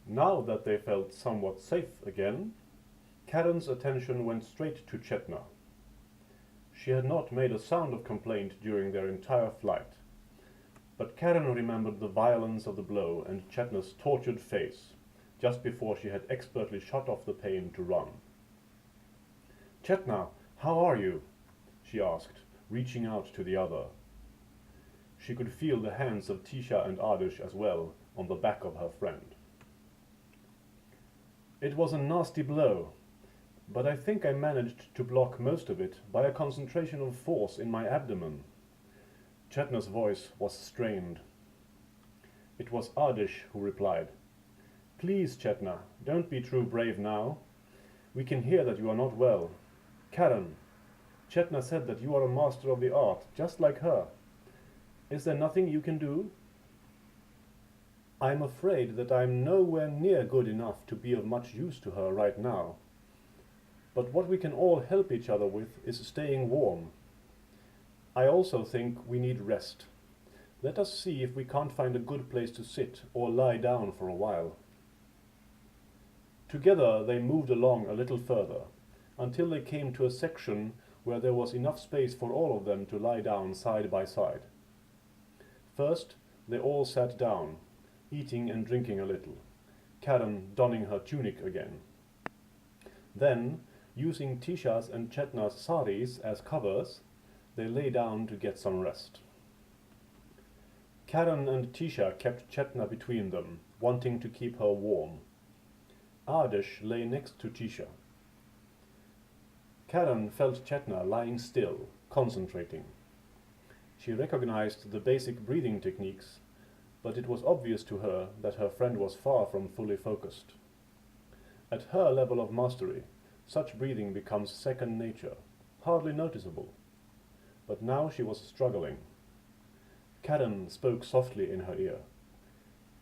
Now that they felt somewhat safe again, Karen's attention went straight to Chetna. She had not made a sound of complaint during their entire flight, but Karen remembered the violence of the blow and Chetna's tortured face just before she had expertly shut off the pain to run. "Chetna, how are you?" she asked, reaching out to the other. She could feel the hands of Tisha and Adish as well on the back of her friend. "It was a nasty blow, but I think I managed to block most of it by a concentration of force in my abdomen." Chetna's voice was strained. It was Adish who replied, "Please, Chetna, don't be too brave now. We can hear that you are not well. Karen, Chetna said that you are a master of the art, just like her. Is there nothing you can do?" "I'm afraid that I'm nowhere near good enough to be of much use to her right now. But what we can all help each other with is staying warm. I also think we need rest. Let us see if we can't find a good place to sit or lie down for a while." Together they moved along a little further, until they came to a section where there was enough space for all of them to lie down side by side. First, they all sat down, eating and drinking a little, Karen donning her tunic again. Then, using Tisha's and Chetna's saris as covers, they lay down to get some rest. Karen and Tisha kept Chetna between them, wanting to keep her warm. Adish lay next to Tisha. Karen felt Chetna lying still, concentrating. She recognized the basic breathing techniques, but it was obvious to her that her friend was far from fully focused. At her level of mastery, such breathing becomes second nature, hardly noticeable. But now she was struggling. Karen spoke softly in her ear.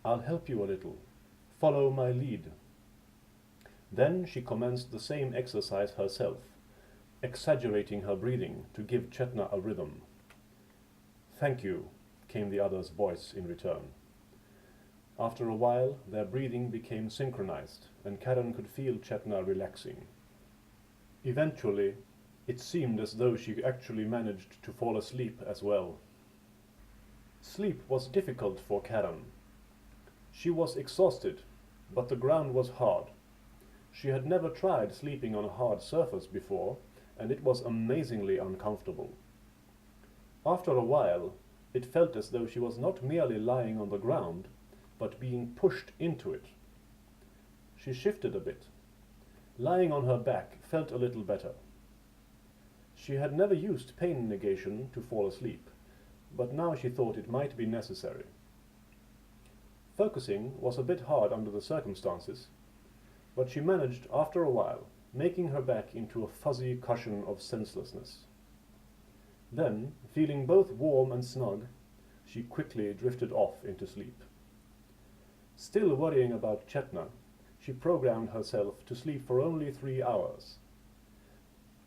"I'll help you a little. Follow my lead." Then she commenced the same exercise herself, exaggerating her breathing to give Chetna a rhythm. "Thank you," came the other's voice in return. After a while, their breathing became synchronized, and Karen could feel Chetna relaxing. Eventually, it seemed as though she actually managed to fall asleep as well. Sleep was difficult for Karen. She was exhausted, but the ground was hard. She had never tried sleeping on a hard surface before, and it was amazingly uncomfortable. After a while, it felt as though she was not merely lying on the ground, but being pushed into it. She shifted a bit. Lying on her back felt a little better. She had never used pain negation to fall asleep, but now she thought it might be necessary. Focusing was a bit hard under the circumstances, but she managed after a while, making her back into a fuzzy cushion of senselessness. Then, feeling both warm and snug, she quickly drifted off into sleep. Still worrying about Chetna, she programmed herself to sleep for only 3 hours.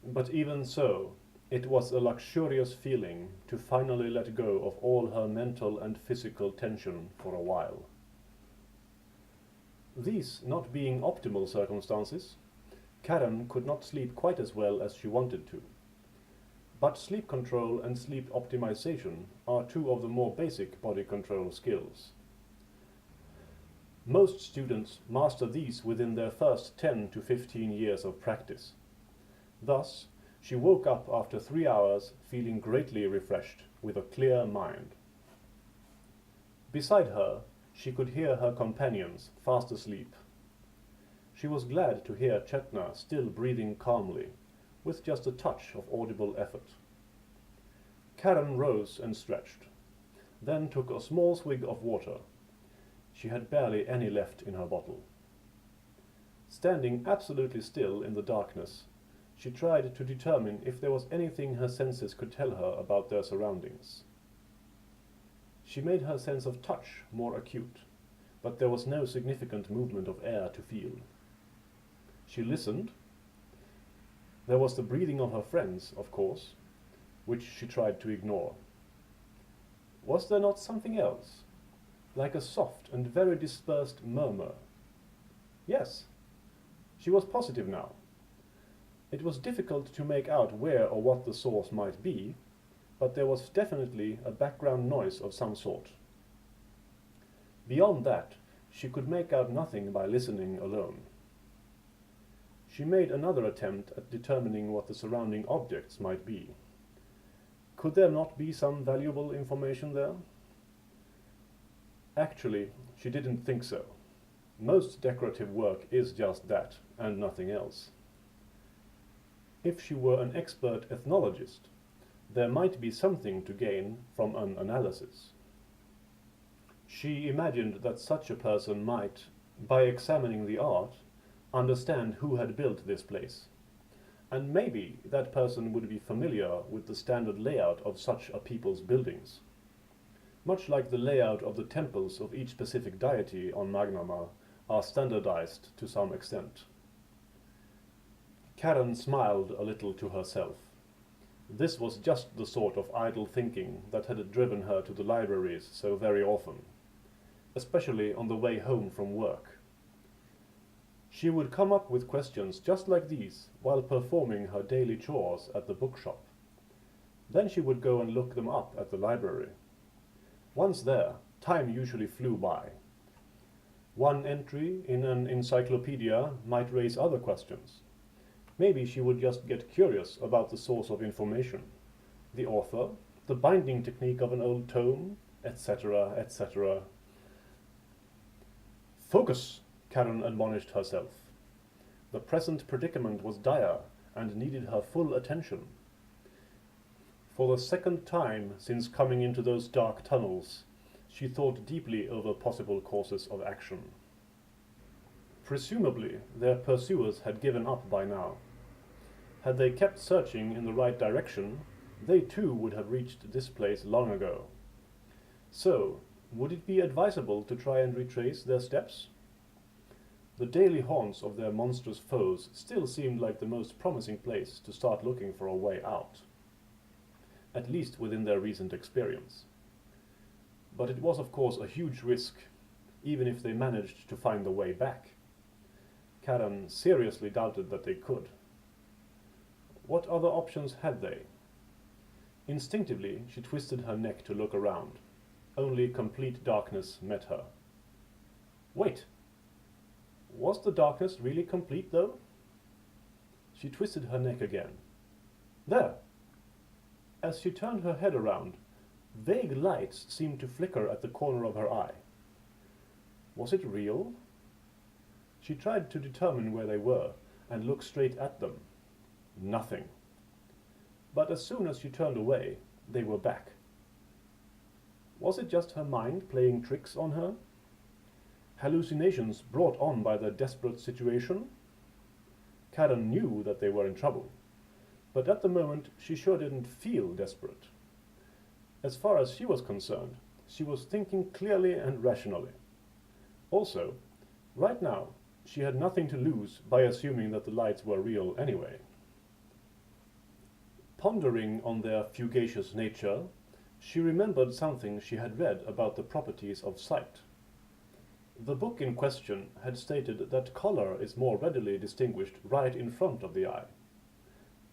But even so, it was a luxurious feeling to finally let go of all her mental and physical tension for a while. These not being optimal circumstances, Karen could not sleep quite as well as she wanted to. But sleep control and sleep optimization are two of the more basic body control skills. Most students master these within their first 10 to 15 years of practice. Thus, she woke up after 3 hours feeling greatly refreshed, with a clear mind. Beside her, she could hear her companions fast asleep. She was glad to hear Chetna still breathing calmly, with just a touch of audible effort. Karen rose and stretched, then took a small swig of water. She had barely any left in her bottle. Standing absolutely still in the darkness, she tried to determine if there was anything her senses could tell her about their surroundings. She made her sense of touch more acute, but there was no significant movement of air to feel. She listened. There was the breathing of her friends, of course, which she tried to ignore. Was there not something else, like a soft and very dispersed murmur, Yes, she was positive now. It was difficult to make out where or what the source might be, but there was definitely a background noise of some sort. Beyond that, she could make out nothing by listening alone. She made another attempt at determining what the surrounding objects might be. Could there not be some valuable information there? Actually, she didn't think so. Most decorative work is just that, and nothing else. If she were an expert ethnologist, there might be something to gain from an analysis. She imagined that such a person might, by examining the art, understand who had built this place. And maybe that person would be familiar with the standard layout of such a people's buildings. Much like the layout of the temples of each specific deity on Magnama are standardized to some extent. Karen smiled a little to herself. This was just the sort of idle thinking that had driven her to the libraries so very often, especially on the way home from work. She would come up with questions just like these while performing her daily chores at the bookshop. Then she would go and look them up at the library. Once there, time usually flew by. One entry in an encyclopedia might raise other questions. Maybe she would just get curious about the source of information, the author, the binding technique of an old tome, etc., etc. Focus, Karen admonished herself. The present predicament was dire and needed her full attention. For the second time since coming into those dark tunnels, she thought deeply over possible courses of action. Presumably, their pursuers had given up by now. Had they kept searching in the right direction, they too would have reached this place long ago. So, would it be advisable to try and retrace their steps? The daily haunts of their monstrous foes still seemed like the most promising place to start looking for a way out, at least within their recent experience. But it was of course a huge risk, even if they managed to find the way back. Karen seriously doubted that they could. What other options had they? Instinctively, she twisted her neck to look around. Only complete darkness met her. Wait! Was the darkness really complete, though? She twisted her neck again. There! As she turned her head around, vague lights seemed to flicker at the corner of her eye. Was it real? She tried to determine where they were and look straight at them. Nothing. But as soon as she turned away, they were back. Was it just her mind playing tricks on her? Hallucinations brought on by their desperate situation? Karen knew that they were in trouble, but at the moment she sure didn't feel desperate. As far as she was concerned, she was thinking clearly and rationally. Also, right now, she had nothing to lose by assuming that the lights were real anyway. Pondering on their fugacious nature, she remembered something she had read about the properties of sight. The book in question had stated that color is more readily distinguished right in front of the eye.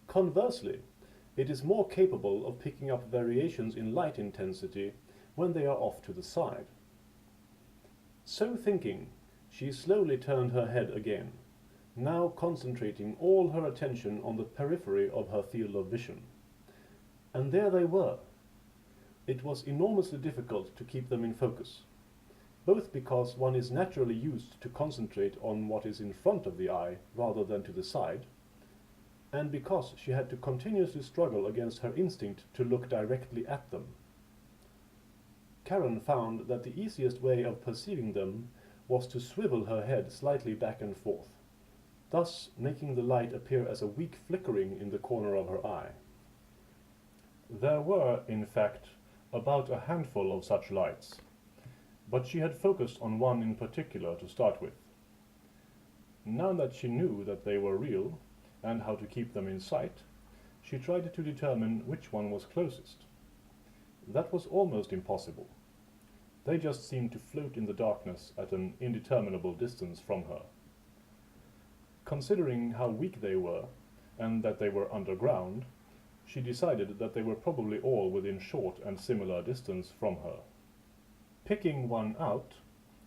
Conversely, it is more capable of picking up variations in light intensity when they are off to the side. So thinking, she slowly turned her head again, now concentrating all her attention on the periphery of her field of vision. And there they were. It was enormously difficult to keep them in focus, both because one is naturally used to concentrate on what is in front of the eye rather than to the side, and because she had to continuously struggle against her instinct to look directly at them. Karen found that the easiest way of perceiving them was to swivel her head slightly back and forth, thus making the light appear as a weak flickering in the corner of her eye. There were, in fact, about a handful of such lights, but she had focused on one in particular to start with. Now that she knew that they were real, and how to keep them in sight, she tried to determine which one was closest. That was almost impossible. They just seemed to float in the darkness at an indeterminable distance from her. Considering how weak they were, and that they were underground, she decided that they were probably all within short and similar distance from her. Picking one out,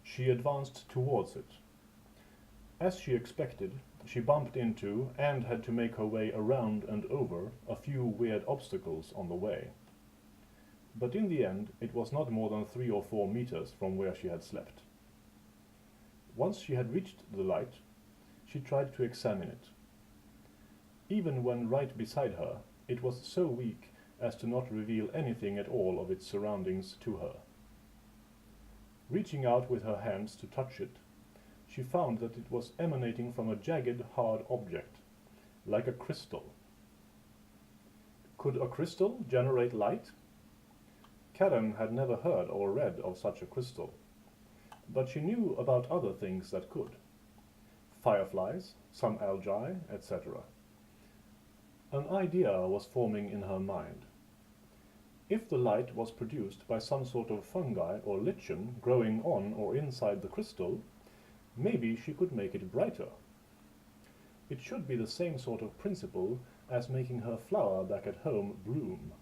she advanced towards it. As she expected, she bumped into and had to make her way around and over a few weird obstacles on the way. But in the end, it was not more than 3 or 4 meters from where she had slept. Once she had reached the light, she tried to examine it. Even when right beside her, it was so weak as to not reveal anything at all of its surroundings to her. Reaching out with her hands to touch it, she found that it was emanating from a jagged, hard object, like a crystal. Could a crystal generate light? Karen had never heard or read of such a crystal, but she knew about other things that could. Fireflies, some algae, etc. An idea was forming in her mind. If the light was produced by some sort of fungi or lichen growing on or inside the crystal, maybe she could make it brighter. It should be the same sort of principle as making her flower back at home bloom.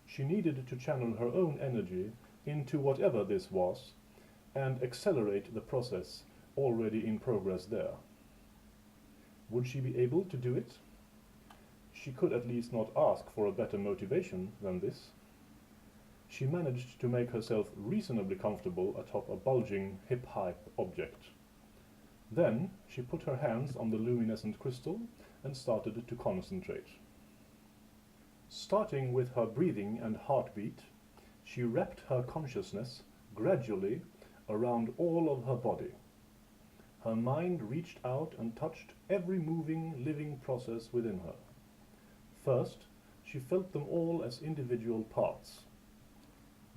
She needed to channel her own energy into whatever this was and accelerate the process already in progress there. Would she be able to do it? She could at least not ask for a better motivation than this. She managed to make herself reasonably comfortable atop a bulging, hip-high object. Then she put her hands on the luminescent crystal and started to concentrate. Starting with her breathing and heartbeat, she wrapped her consciousness gradually around all of her body. Her mind reached out and touched every moving, living process within her. First, she felt them all as individual parts.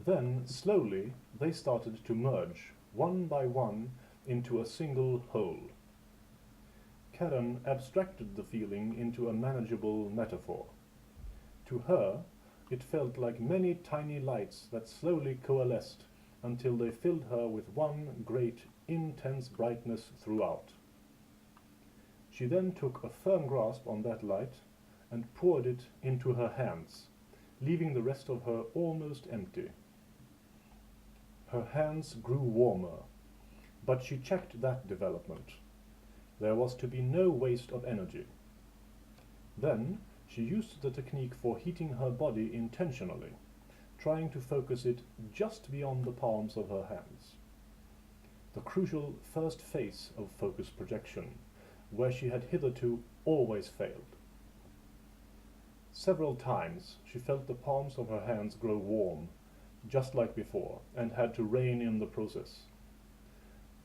Then, slowly, they started to merge, one by one, into a single whole. Karen abstracted the feeling into a manageable metaphor. To her, it felt like many tiny lights that slowly coalesced until they filled her with one great, intense brightness throughout. She then took a firm grasp on that light and poured it into her hands, leaving the rest of her almost empty. Her hands grew warmer, but she checked that development. There was to be no waste of energy. Then she used the technique for heating her body intentionally, trying to focus it just beyond the palms of her hands. The crucial first phase of focus projection, where she had hitherto always failed. Several times she felt the palms of her hands grow warm, just like before, and had to rein in the process.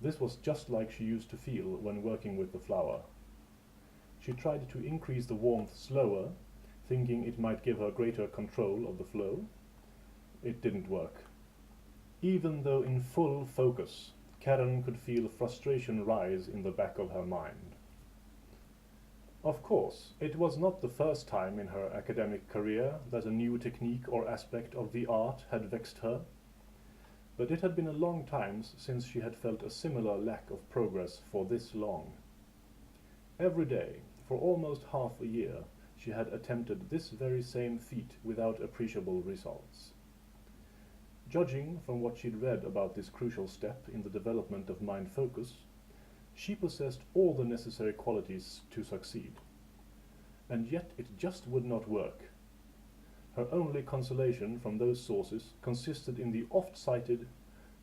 This was just like she used to feel when working with the flower. She tried to increase the warmth slower, thinking it might give her greater control of the flow. It didn't work. Even though in full focus, Karen could feel frustration rise in the back of her mind. Of course, it was not the first time in her academic career that a new technique or aspect of the art had vexed her, but it had been a long time since she had felt a similar lack of progress for this long. Every day, for almost half a year, she had attempted this very same feat without appreciable results. Judging from what she'd read about this crucial step in the development of mind focus, she possessed all the necessary qualities to succeed. And yet it just would not work. Her only consolation from those sources consisted in the oft-cited,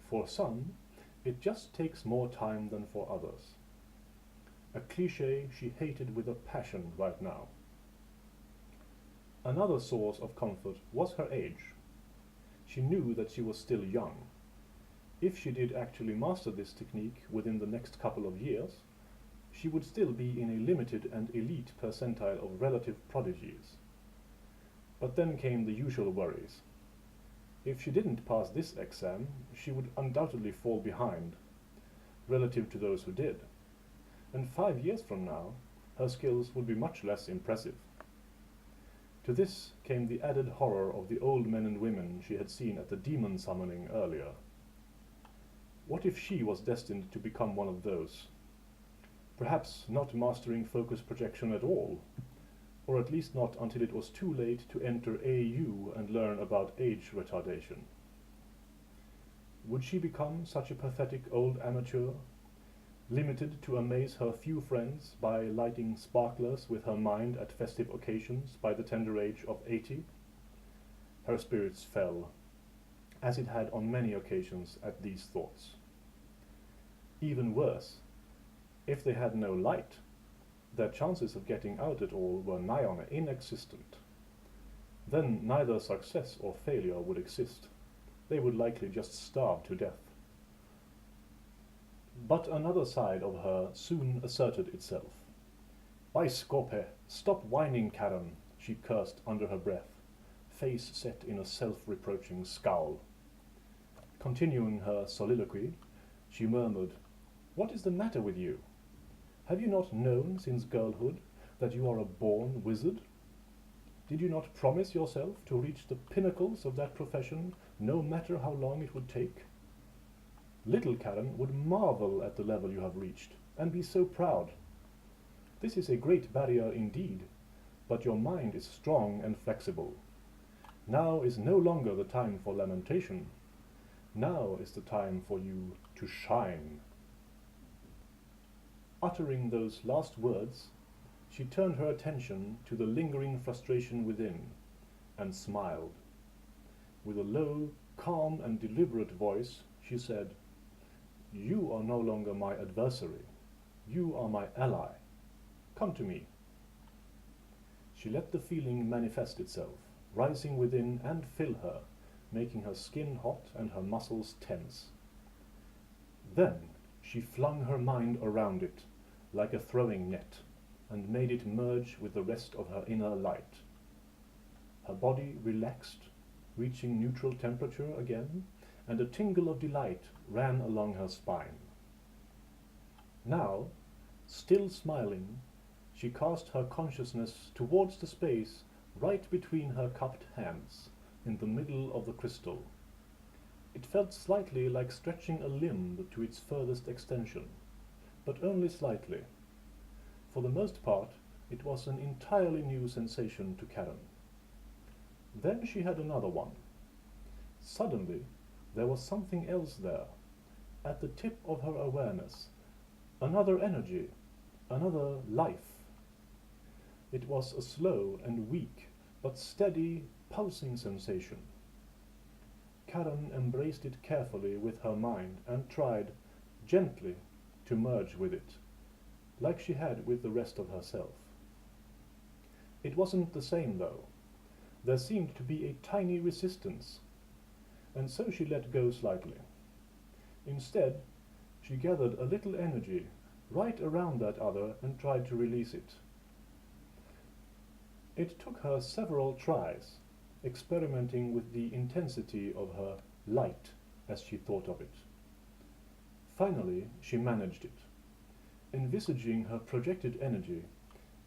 "For some, it just takes more time than for others." A cliché she hated with a passion right now. Another source of comfort was her age. She knew that she was still young. If she did actually master this technique within the next couple of years, she would still be in a limited and elite percentile of relative prodigies. But then came the usual worries. If she didn't pass this exam, she would undoubtedly fall behind, relative to those who did. And 5 years from now, her skills would be much less impressive. To this came the added horror of the old men and women she had seen at the demon summoning earlier. What if she was destined to become one of those? perhaps not mastering focus projection at all, or at least not until it was too late to enter AU and learn about age retardation. Would she become such a pathetic old amateur, limited to amaze her few friends by lighting sparklers with her mind at festive occasions by the tender age of 80? Her spirits fell, as it had on many occasions at these thoughts. Even worse, if they had no light, their chances of getting out at all were nigh on inexistent. Then neither success or failure would exist. They would likely just starve to death. But another side of her soon asserted itself. "By Scope, stop whining, Karen," she cursed under her breath, face set in a self-reproaching scowl. Continuing her soliloquy, she murmured, "What is the matter with you? Have you not known since girlhood that you are a born wizard? Did you not promise yourself to reach the pinnacles of that profession, no matter how long it would take? Little Karen would marvel at the level you have reached, and be so proud. This is a great barrier indeed, but your mind is strong and flexible. Now is no longer the time for lamentation. Now is the time for you to shine." Uttering those last words, she turned her attention to the lingering frustration within, and smiled. With a low, calm, and deliberate voice, she said, "You are no longer my adversary. You are my ally. Come to me." She let the feeling manifest itself, rising within and fill her, making her skin hot and her muscles tense. Then she flung her mind around it, like a throwing net, and made it merge with the rest of her inner light. Her body relaxed, reaching neutral temperature again, and a tingle of delight ran along her spine. Now, still smiling, she cast her consciousness towards the space right between her cupped hands, in the middle of the crystal. It felt slightly like stretching a limb to its furthest extension, but only slightly. For the most part, it was an entirely new sensation to Karen. Then she had another one. Suddenly, there was something else there, at the tip of her awareness, another energy, another life. It was a slow and weak, but steady, pulsing sensation. Karen embraced it carefully with her mind and tried, gently, to merge with it, like she had with the rest of herself. It wasn't the same, though. There seemed to be a tiny resistance, and so she let go slightly. Instead, she gathered a little energy right around that other and tried to release it. It took her several tries, experimenting with the intensity of her light, as she thought of it. Finally, she managed it, envisaging her projected energy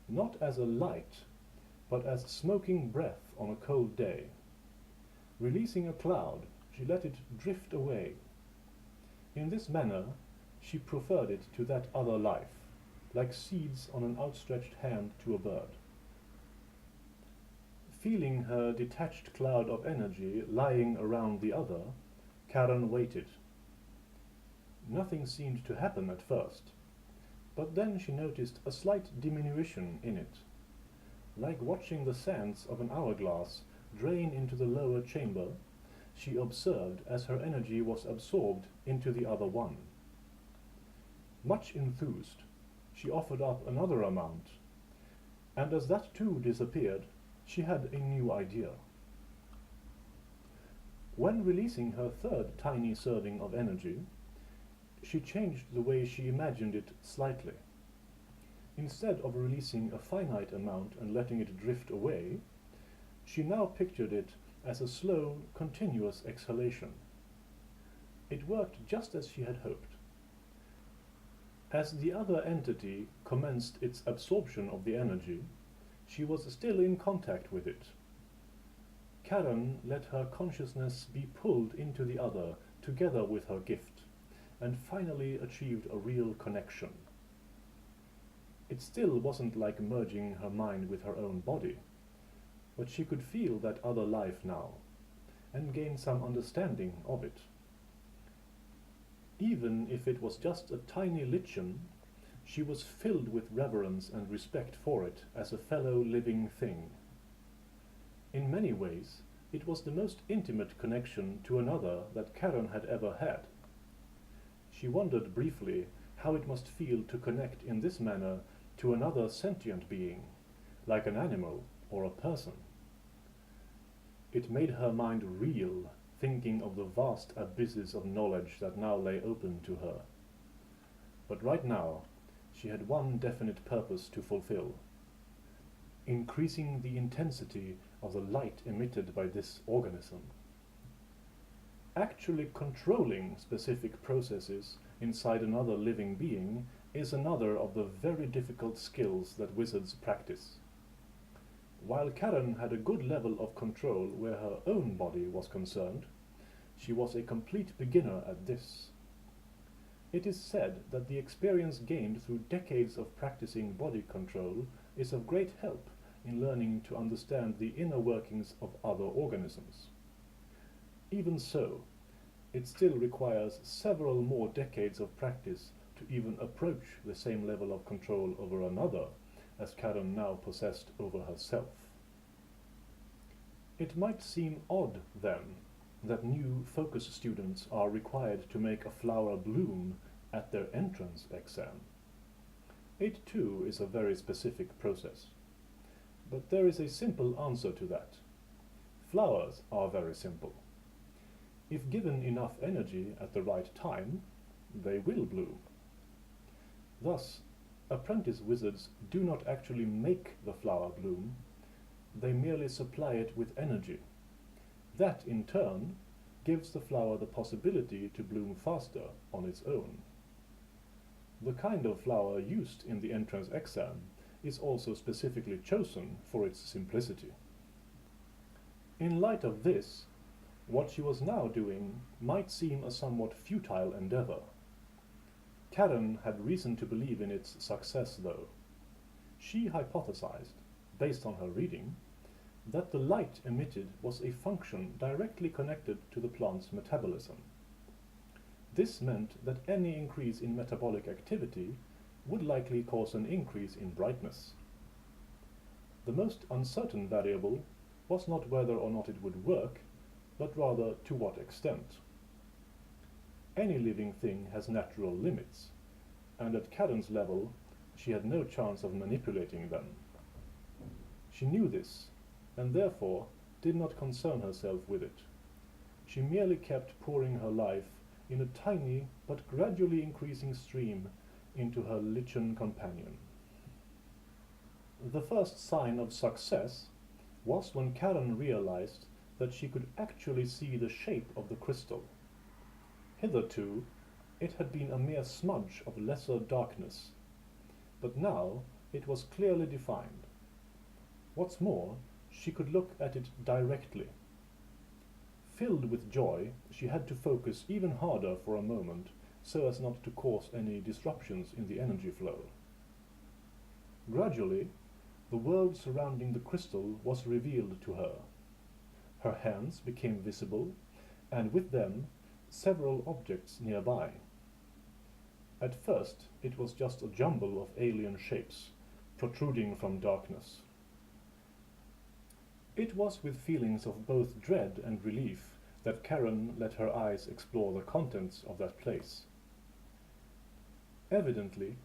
not as a light, but as smoking breath on a cold day. Releasing a cloud, she let it drift away. In this manner, she preferred it to that other life, like seeds on an outstretched hand to a bird. Feeling her detached cloud of energy lying around the other, Karen waited. Nothing seemed to happen at first, but then she noticed a slight diminution in it, like watching the sands of an hourglass drain into the lower chamber. She observed as her energy was absorbed into the other one. Much enthused, she offered up another amount, and as that too disappeared, she had a new idea. When releasing her third tiny serving of energy, she changed the way she imagined it slightly. Instead of releasing a finite amount and letting it drift away, she now pictured it as a slow, continuous exhalation. It worked just as she had hoped. As the other entity commenced its absorption of the energy, she was still in contact with it. Karen let her consciousness be pulled into the other together with her gift, and finally achieved a real connection. It still wasn't like merging her mind with her own body, but she could feel that other life now, and gain some understanding of it. Even if it was just a tiny lichen, she was filled with reverence and respect for it as a fellow living thing. In many ways, it was the most intimate connection to another that Karen had ever had. She wondered briefly how it must feel to connect in this manner to another sentient being, like an animal or a person. It made her mind reel, thinking of the vast abysses of knowledge that now lay open to her. But right now, she had one definite purpose to fulfill: increasing the intensity of the light emitted by this organism. Actually controlling specific processes inside another living being is another of the very difficult skills that wizards practice. While Karen had a good level of control where her own body was concerned, she was a complete beginner at this. It is said that the experience gained through decades of practicing body control is of great help in learning to understand the inner workings of other organisms. Even so, it still requires several more decades of practice to even approach the same level of control over another as Karen now possessed over herself. It might seem odd, then, that new focus students are required to make a flower bloom at their entrance exam. It too is a very specific process. But there is a simple answer to that. Flowers are very simple. If given enough energy at the right time, they will bloom. Thus, apprentice wizards do not actually make the flower bloom, they merely supply it with energy. That, in turn, gives the flower the possibility to bloom faster on its own. The kind of flower used in the entrance exam is also specifically chosen for its simplicity. In light of this, what she was now doing might seem a somewhat futile endeavor. Karen had reason to believe in its success, though. She hypothesized, based on her reading, that the light emitted was a function directly connected to the plant's metabolism. This meant that any increase in metabolic activity would likely cause an increase in brightness. The most uncertain variable was not whether or not it would work, but rather to what extent. Any living thing has natural limits, and at Karen's level, she had no chance of manipulating them. She knew this, and therefore did not concern herself with it. She merely kept pouring her life in a tiny but gradually increasing stream into her lichen companion. The first sign of success was when Karen realized that she could actually see the shape of the crystal. Hitherto, it had been a mere smudge of lesser darkness, but now it was clearly defined. What's more, she could look at it directly. Filled with joy, she had to focus even harder for a moment so as not to cause any disruptions in the energy flow. Gradually, the world surrounding the crystal was revealed to her. Her hands became visible, and with them, several objects nearby. At first, it was just a jumble of alien shapes, protruding from darkness. It was with feelings of both dread and relief that Karen let her eyes explore the contents of that place. Evidently,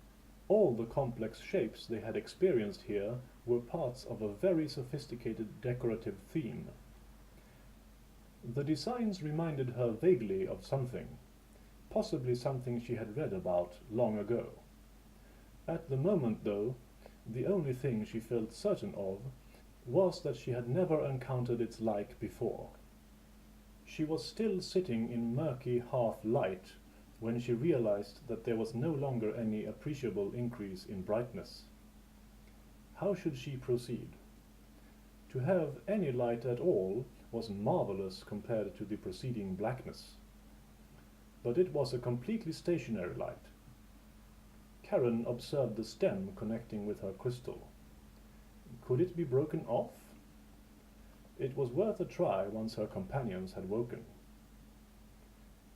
all the complex shapes they had experienced here were parts of a very sophisticated decorative theme. The designs reminded her vaguely of something, possibly something she had read about long ago. At the moment, though, the only thing she felt certain of was that she had never encountered its like before. She was still sitting in murky half-light when she realized that there was no longer any appreciable increase in brightness. How should she proceed? To have any light at all was marvelous compared to the preceding blackness. But it was a completely stationary light. Karen observed the stem connecting with her crystal. Could it be broken off? It was worth a try once her companions had woken.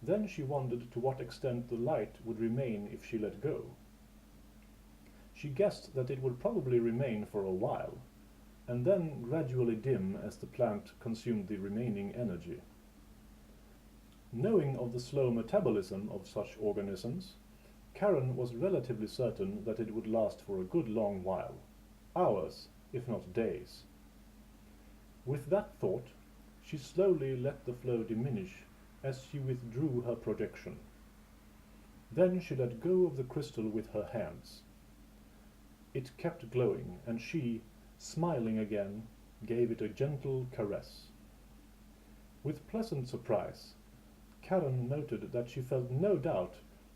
Then she wondered to what extent the light would remain if she let go. She guessed that it would probably remain for a while, and then gradually dim as the plant consumed the remaining energy. Knowing of the slow metabolism of such organisms, Karen was relatively certain that it would last for a good long while, hours, if not days. With that thought, she slowly let the flow diminish as she withdrew her projection. Then she let go of the crystal with her hands. It kept glowing, and she, smiling again, gave it a gentle caress. With pleasant surprise, Karen noted that she felt no doubt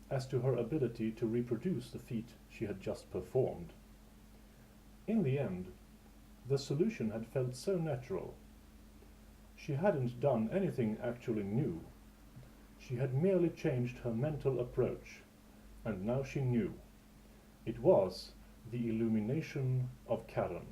as to her ability to reproduce the feat she had just performed. In the end, the solution had felt so natural. She hadn't done anything actually new. She had merely changed her mental approach, and now she knew. It was the illumination of Karen.